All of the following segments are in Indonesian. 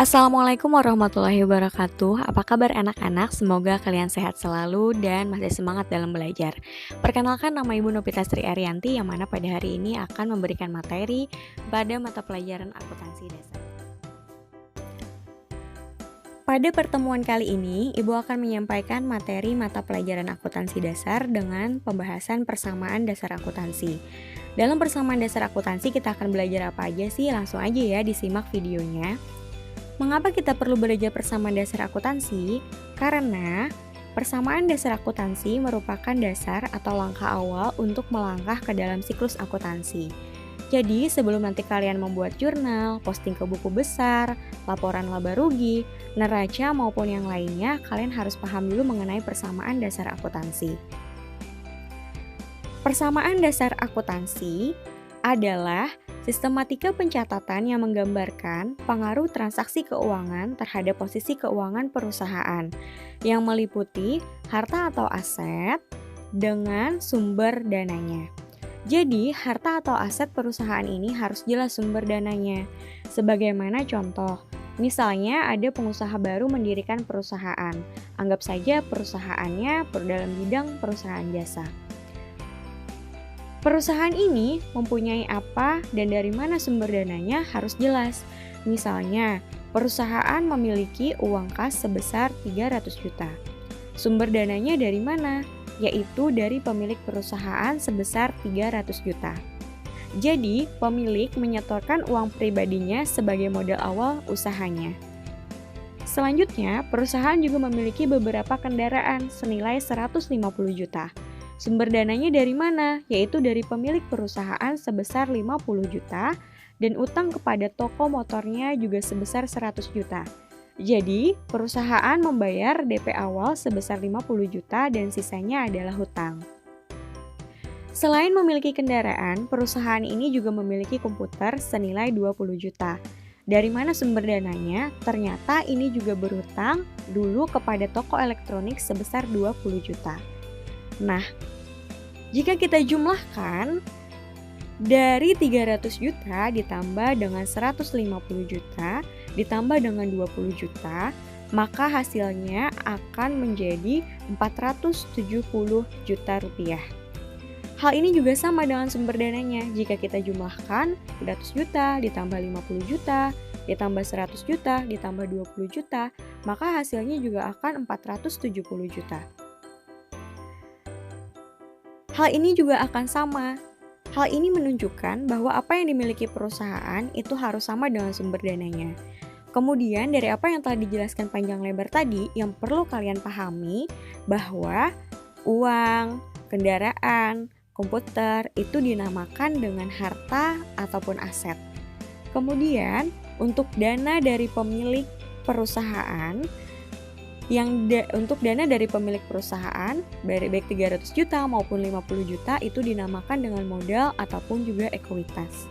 Assalamualaikum warahmatullahi wabarakatuh. Apa kabar anak-anak? Semoga kalian sehat selalu dan masih semangat dalam belajar. Perkenalkan, nama Ibu Novita Sri Arianti yang mana pada hari ini akan memberikan materi pada mata pelajaran akuntansi dasar. Pada pertemuan kali ini, Ibu akan menyampaikan materi mata pelajaran akuntansi dasar dengan pembahasan persamaan dasar akuntansi. Dalam persamaan dasar akuntansi kita akan belajar apa aja sih? Langsung aja ya disimak videonya. Mengapa kita perlu belajar persamaan dasar akuntansi? Karena persamaan dasar akuntansi merupakan dasar atau langkah awal untuk melangkah ke dalam siklus akuntansi. Jadi, sebelum nanti kalian membuat jurnal, posting ke buku besar, laporan laba rugi, neraca maupun yang lainnya, kalian harus paham dulu mengenai persamaan dasar akuntansi. Persamaan dasar akuntansi adalah sistematika pencatatan yang menggambarkan pengaruh transaksi keuangan terhadap posisi keuangan perusahaan yang meliputi harta atau aset dengan sumber dananya. Jadi, harta atau aset perusahaan ini harus jelas sumber dananya. Sebagaimana contoh, misalnya ada pengusaha baru mendirikan perusahaan. Anggap saja perusahaannya dalam bidang perusahaan jasa. Perusahaan ini mempunyai apa dan dari mana sumber dananya harus jelas. Misalnya, perusahaan memiliki uang kas sebesar 300 juta. Sumber dananya dari mana? Yaitu dari pemilik perusahaan sebesar 300 juta. Jadi, pemilik menyetorkan uang pribadinya sebagai modal awal usahanya. Selanjutnya, perusahaan juga memiliki beberapa kendaraan senilai 150 juta. Sumber dananya dari mana? Yaitu dari pemilik perusahaan sebesar 50 juta dan utang kepada toko motornya juga sebesar 100 juta. Jadi, perusahaan membayar DP awal sebesar 50 juta dan sisanya adalah hutang. Selain memiliki kendaraan, perusahaan ini juga memiliki komputer senilai 20 juta. Dari mana sumber dananya? Ternyata ini juga berhutang dulu kepada toko elektronik sebesar 20 juta. Nah, jika kita jumlahkan dari 300 juta ditambah dengan 150 juta ditambah dengan 20 juta, maka hasilnya akan menjadi 470 juta rupiah. Hal ini juga sama dengan sumber dananya. Jika kita jumlahkan 300 juta ditambah 50 juta ditambah 100 juta ditambah 20 juta, maka hasilnya juga akan 470 juta. Hal ini juga akan sama. Hal ini menunjukkan bahwa apa yang dimiliki perusahaan itu harus sama dengan sumber dananya. Kemudian dari apa yang telah dijelaskan panjang lebar tadi, yang perlu kalian pahami bahwa uang, kendaraan, komputer itu dinamakan dengan harta ataupun aset. Kemudian untuk dana dari pemilik perusahaan, untuk dana dari pemilik perusahaan, baik 300 juta maupun 50 juta itu dinamakan dengan modal ataupun juga ekuitas.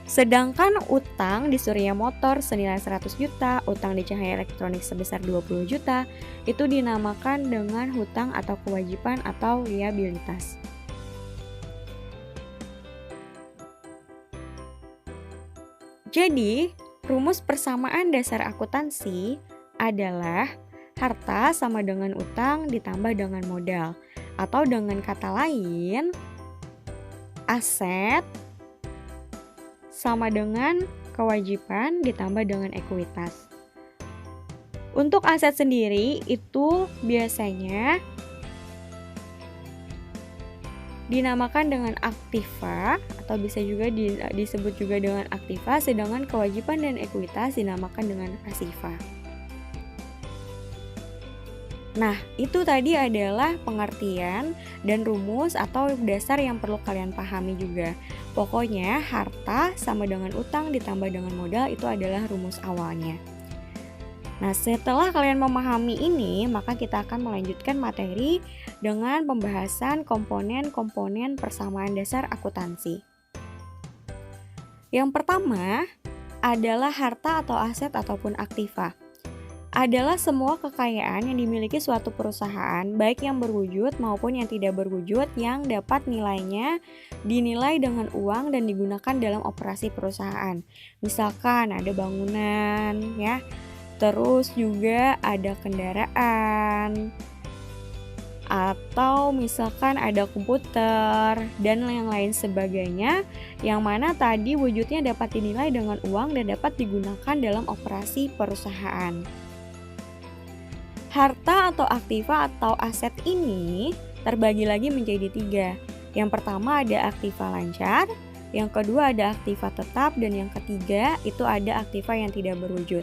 Sedangkan utang di Surya Motor senilai 100 juta, utang di Cahaya Elektronik sebesar 20 juta, itu dinamakan dengan hutang atau kewajiban atau liabilitas. Jadi, rumus persamaan dasar akuntansi adalah harta sama dengan utang ditambah dengan modal. Atau dengan kata lain, aset sama dengan kewajiban ditambah dengan ekuitas. Untuk aset sendiri itu biasanya dinamakan dengan aktiva atau bisa juga disebut juga dengan aktiva, sedangkan kewajiban dan ekuitas dinamakan dengan pasiva. Nah, itu tadi adalah pengertian dan rumus atau dasar yang perlu kalian pahami juga. Pokoknya harta sama dengan utang ditambah dengan modal itu adalah rumus awalnya. Nah, setelah kalian memahami ini, maka kita akan melanjutkan materi dengan pembahasan komponen-komponen persamaan dasar akuntansi. Yang pertama adalah harta atau aset ataupun aktiva. adalah semua kekayaan yang dimiliki suatu perusahaan, baik yang berwujud maupun yang tidak berwujud, yang dapat nilainya dinilai dengan uang dan digunakan dalam operasi perusahaan. Misalkan ada bangunan, ya, terus juga ada kendaraan, atau misalkan ada komputer dan yang lain sebagainya, yang mana tadi wujudnya dapat dinilai dengan uang dan dapat digunakan dalam operasi perusahaan. Harta atau aktiva atau aset ini terbagi lagi menjadi 3. Yang pertama ada aktiva lancar, yang kedua ada aktiva tetap, dan yang ketiga itu ada aktiva yang tidak berwujud.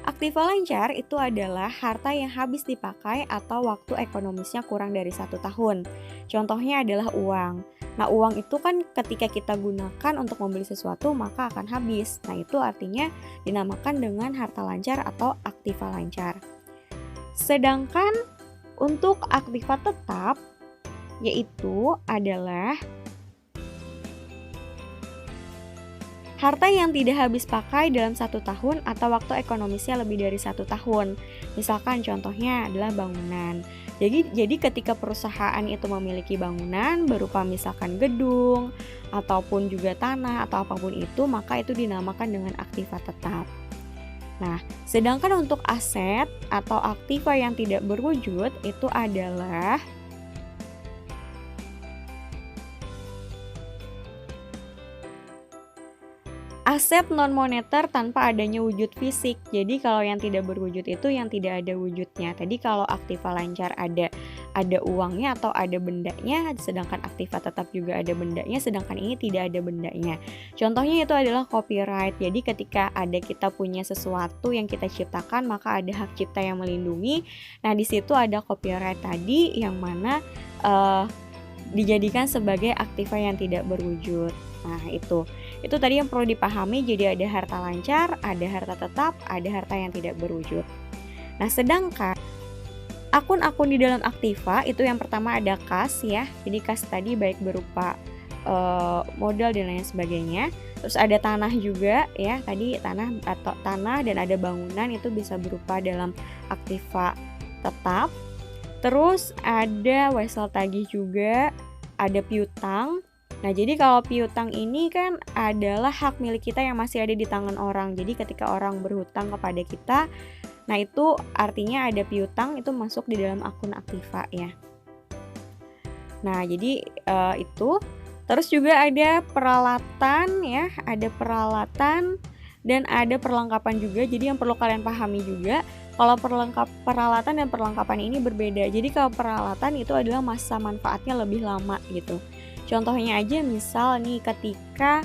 Aktiva lancar itu adalah harta yang habis dipakai atau waktu ekonomisnya kurang dari 1 tahun. Contohnya adalah uang. Nah, uang itu kan ketika kita gunakan untuk membeli sesuatu maka akan habis. Nah, itu artinya dinamakan dengan harta lancar atau aktiva lancar. Sedangkan untuk aktiva tetap yaitu adalah harta yang tidak habis pakai dalam 1 tahun atau waktu ekonomisnya lebih dari 1 tahun. Misalkan contohnya adalah bangunan. Jadi ketika perusahaan itu memiliki bangunan berupa misalkan gedung ataupun juga tanah atau apapun itu, maka itu dinamakan dengan aktiva tetap. Nah, sedangkan untuk aset atau aktiva yang tidak berwujud itu adalah aset non-moneter tanpa adanya wujud fisik. Jadi kalau yang tidak berwujud itu yang tidak ada wujudnya. Tadi kalau aktiva lancar ada uangnya atau ada bendanya, sedangkan aktiva tetap juga ada bendanya, sedangkan ini tidak ada bendanya. Contohnya itu adalah copyright. Jadi ketika ada kita punya sesuatu yang kita ciptakan, maka ada hak cipta yang melindungi. Nah, di situ ada copyright tadi yang mana dijadikan sebagai aktiva yang tidak berwujud. Nah, itu tadi yang perlu dipahami. Jadi ada harta lancar, ada harta tetap, ada harta yang tidak berwujud. Nah, sedangkan akun-akun di dalam aktiva itu yang pertama ada kas, ya. Jadi kas tadi baik berupa modal dan lain sebagainya. Terus ada tanah juga, ya. Tadi tanah dan ada bangunan itu bisa berupa dalam aktiva tetap. Terus ada wesel tagih juga, ada piutang. Nah, jadi kalau piutang ini kan adalah hak milik kita yang masih ada di tangan orang. Jadi ketika orang berhutang kepada kita, nah itu artinya ada piutang, itu masuk di dalam akun aktiva, ya. Nah, jadi itu. Terus juga ada peralatan, ya, ada peralatan dan ada perlengkapan juga. Jadi yang perlu kalian pahami juga, kalau peralatan dan perlengkapan ini berbeda. Jadi kalau peralatan itu adalah masa manfaatnya lebih lama gitu. Contohnya aja misal nih ketika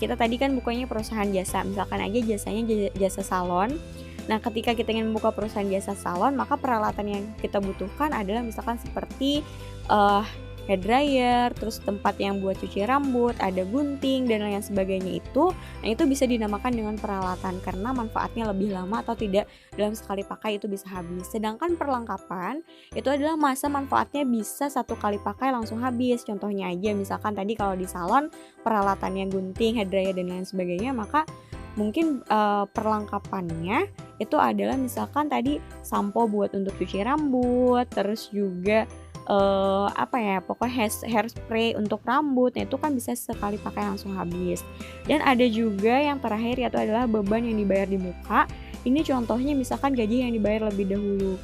kita tadi kan bukanya perusahaan jasa, misalkan aja jasanya jasa salon. Nah, ketika kita ingin membuka perusahaan jasa salon, maka peralatan yang kita butuhkan adalah misalkan seperti hair dryer, terus tempat yang buat cuci rambut, ada gunting dan lain sebagainya itu. Nah, itu bisa dinamakan dengan peralatan karena manfaatnya lebih lama atau tidak dalam sekali pakai itu bisa habis. Sedangkan perlengkapan itu adalah masa manfaatnya bisa 1 kali pakai langsung habis. Contohnya aja misalkan tadi kalau di salon peralatannya gunting, hair dryer dan lain sebagainya, maka mungkin perlengkapannya itu adalah misalkan tadi sampo buat untuk cuci rambut, terus juga pokoknya hairspray untuk rambut. Nah, itu kan bisa sekali pakai langsung habis. Dan ada juga yang terakhir yaitu adalah beban yang dibayar di muka. Ini contohnya misalkan gaji yang dibayar lebih dahulu.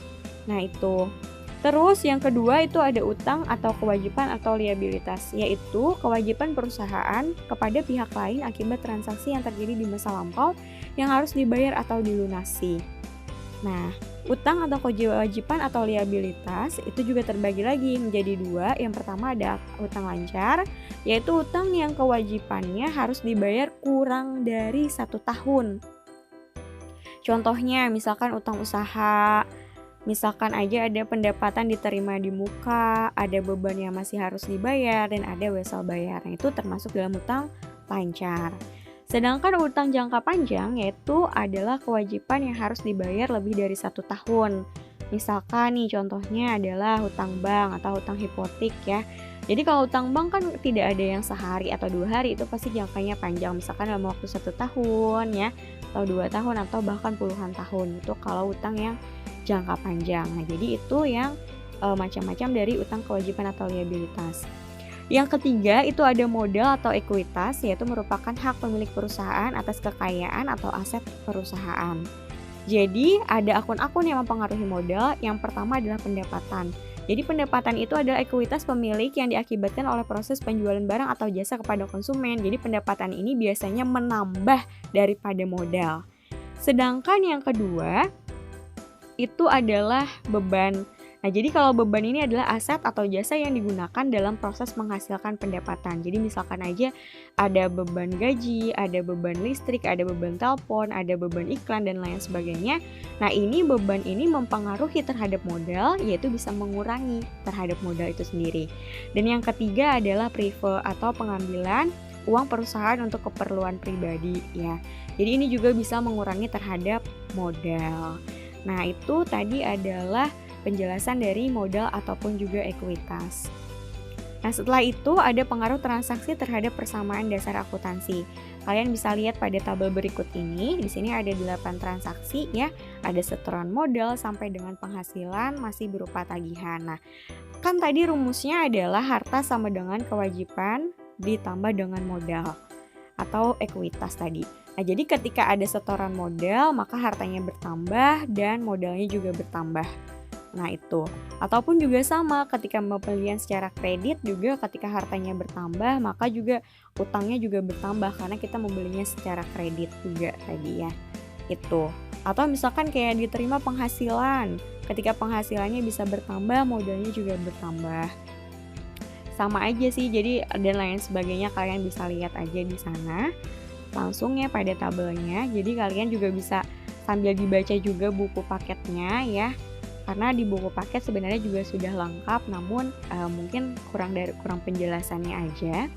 Nah, itu. Terus yang kedua itu ada utang atau kewajiban atau liabilitas, yaitu kewajiban perusahaan kepada pihak lain akibat transaksi yang terjadi di masa lampau yang harus dibayar atau dilunasi. Nah, utang atau kewajiban atau liabilitas itu juga terbagi lagi menjadi 2. Yang pertama ada utang lancar, yaitu utang yang kewajibannya harus dibayar kurang dari 1 tahun. Contohnya misalkan utang usaha, misalkan aja ada pendapatan diterima di muka, ada beban yang masih harus dibayar, dan ada wesel bayar. Nah, itu termasuk dalam utang lancar. Sedangkan utang jangka panjang yaitu adalah kewajiban yang harus dibayar lebih dari 1 tahun. Misalkan nih contohnya adalah hutang bank atau hutang hipotek, ya. Jadi kalau hutang bank kan tidak ada yang sehari atau 2 hari, itu pasti jangkanya panjang. Misalkan dalam waktu 1 tahun, ya. atau 2 tahun atau bahkan puluhan tahun. Itu kalau utang yang jangka panjang. Nah, jadi itu yang macam-macam dari utang kewajiban atau liabilitas. Yang ketiga itu ada modal atau ekuitas, yaitu merupakan hak pemilik perusahaan atas kekayaan atau aset perusahaan. Jadi ada akun-akun yang mempengaruhi modal. Yang pertama adalah pendapatan. Jadi pendapatan itu adalah ekuitas pemilik yang diakibatkan oleh proses penjualan barang atau jasa kepada konsumen. Jadi pendapatan ini biasanya menambah daripada modal. Sedangkan yang kedua itu adalah beban. Nah, jadi kalau beban ini adalah aset atau jasa yang digunakan dalam proses menghasilkan pendapatan. Jadi misalkan aja ada beban gaji, ada beban listrik, ada beban telepon, ada beban iklan, dan lain sebagainya. Nah, ini beban ini mempengaruhi terhadap modal, yaitu bisa mengurangi terhadap modal itu sendiri. Dan yang ketiga adalah prive atau pengambilan uang perusahaan untuk keperluan pribadi ya. Jadi ini juga bisa mengurangi terhadap modal. Nah, itu tadi adalah penjelasan dari modal ataupun juga ekuitas. Nah, setelah itu ada pengaruh transaksi terhadap persamaan dasar akuntansi. Kalian bisa lihat pada tabel berikut ini. Di sini ada 8 transaksi ya. Ada setoran modal sampai dengan penghasilan masih berupa tagihan. Nah, kan tadi rumusnya adalah harta sama dengan kewajiban ditambah dengan modal atau ekuitas tadi. Nah, jadi ketika ada setoran modal, maka hartanya bertambah dan modalnya juga bertambah. Nah, itu. Ataupun juga sama ketika pembelian secara kredit juga ketika hartanya bertambah, maka juga utangnya juga bertambah karena kita membelinya secara kredit juga tadi ya. Itu. Atau misalkan kayak diterima penghasilan. Ketika penghasilannya bisa bertambah, modalnya juga bertambah. Sama aja sih, jadi dan lain sebagainya kalian bisa lihat aja di sana. Langsung ya pada tabelnya. Jadi kalian juga bisa sambil dibaca juga buku paketnya ya. Karena di buku paket sebenarnya juga sudah lengkap, namun mungkin kurang penjelasannya aja.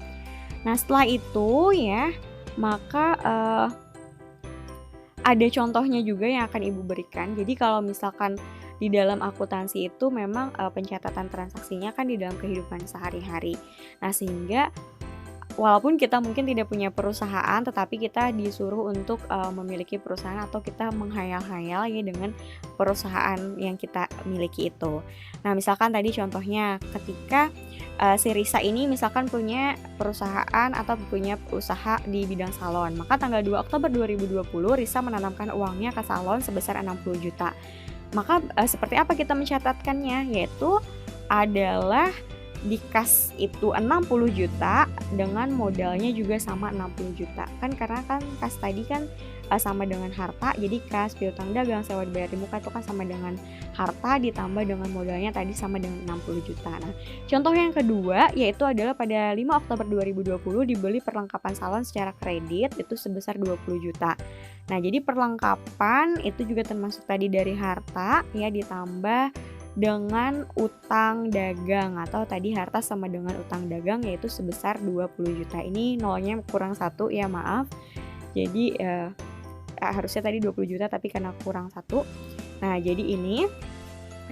Nah, setelah itu ya, maka ada contohnya juga yang akan Ibu berikan. Jadi kalau misalkan di dalam akuntansi itu memang pencatatan transaksinya kan di dalam kehidupan sehari-hari. Nah, sehingga walaupun kita mungkin tidak punya perusahaan, tetapi kita disuruh untuk memiliki perusahaan atau kita menghayal-hayal ya dengan perusahaan yang kita miliki itu. Nah, misalkan tadi contohnya ketika si Risa ini misalkan punya perusahaan atau punya usaha di bidang salon, maka tanggal 2 Oktober 2020 Risa menanamkan uangnya ke salon sebesar 60 juta. Maka seperti apa kita mencatatkannya? Yaitu adalah di kas itu 60 juta dengan modalnya juga sama 60 juta. Kan karena kan kas tadi kan sama dengan harta, jadi kas, piutang dagang, sewa dibayar di muka itu kan sama dengan harta ditambah dengan modalnya tadi sama dengan 60 juta. Nah, contoh yang kedua yaitu adalah pada 5 Oktober 2020 dibeli perlengkapan salon secara kredit itu sebesar 20 juta. Nah, jadi perlengkapan itu juga termasuk tadi dari harta ya ditambah dengan utang dagang atau tadi harta sama dengan utang dagang yaitu sebesar 20 juta. Ini nolnya kurang 1 ya, maaf. Jadi harusnya tadi 20 juta tapi karena kurang 1. Nah, jadi ini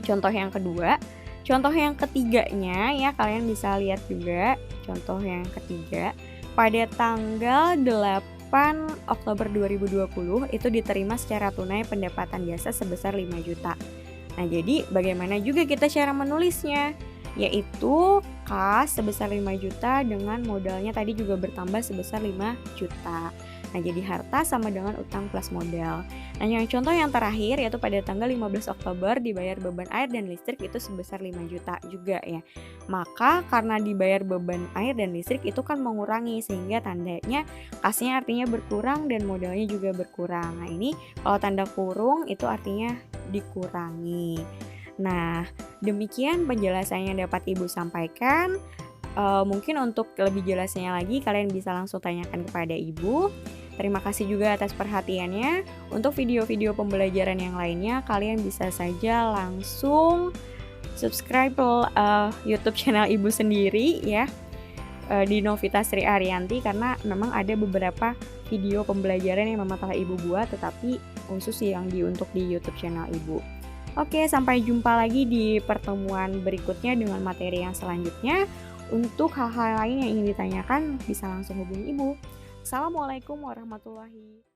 contoh yang kedua. Contoh yang ketiganya ya kalian bisa lihat juga contoh yang ketiga. Pada tanggal 8 Oktober 2020 itu diterima secara tunai pendapatan jasa sebesar 5 juta. Nah, jadi bagaimana juga kita cara menulisnya? Yaitu kas sebesar 5 juta dengan modalnya tadi juga bertambah sebesar 5 juta. Nah, jadi harta sama dengan utang plus modal. Nah, yang contoh yang terakhir yaitu pada tanggal 15 Oktober dibayar beban air dan listrik itu sebesar 5 juta juga ya. Maka karena dibayar beban air dan listrik itu kan mengurangi sehingga tandanya kasnya artinya berkurang dan modalnya juga berkurang. Nah, ini kalau tanda kurung itu artinya dikurangi. Nah, demikian penjelasan yang dapat Ibu sampaikan. Mungkin untuk lebih jelasnya lagi kalian bisa langsung tanyakan kepada Ibu. Terima kasih juga atas perhatiannya. Untuk video-video pembelajaran yang lainnya kalian bisa saja langsung subscribe YouTube channel Ibu sendiri ya di Novita Sri Ariyanti karena memang ada beberapa video pembelajaran yang memang telah Ibu buat tetapi khusus yang untuk di YouTube channel Ibu. Oke, sampai jumpa lagi di pertemuan berikutnya dengan materi yang selanjutnya. Untuk hal-hal lain yang ingin ditanyakan bisa langsung hubungi Ibu. Assalamualaikum warahmatullahi wabarakatuh.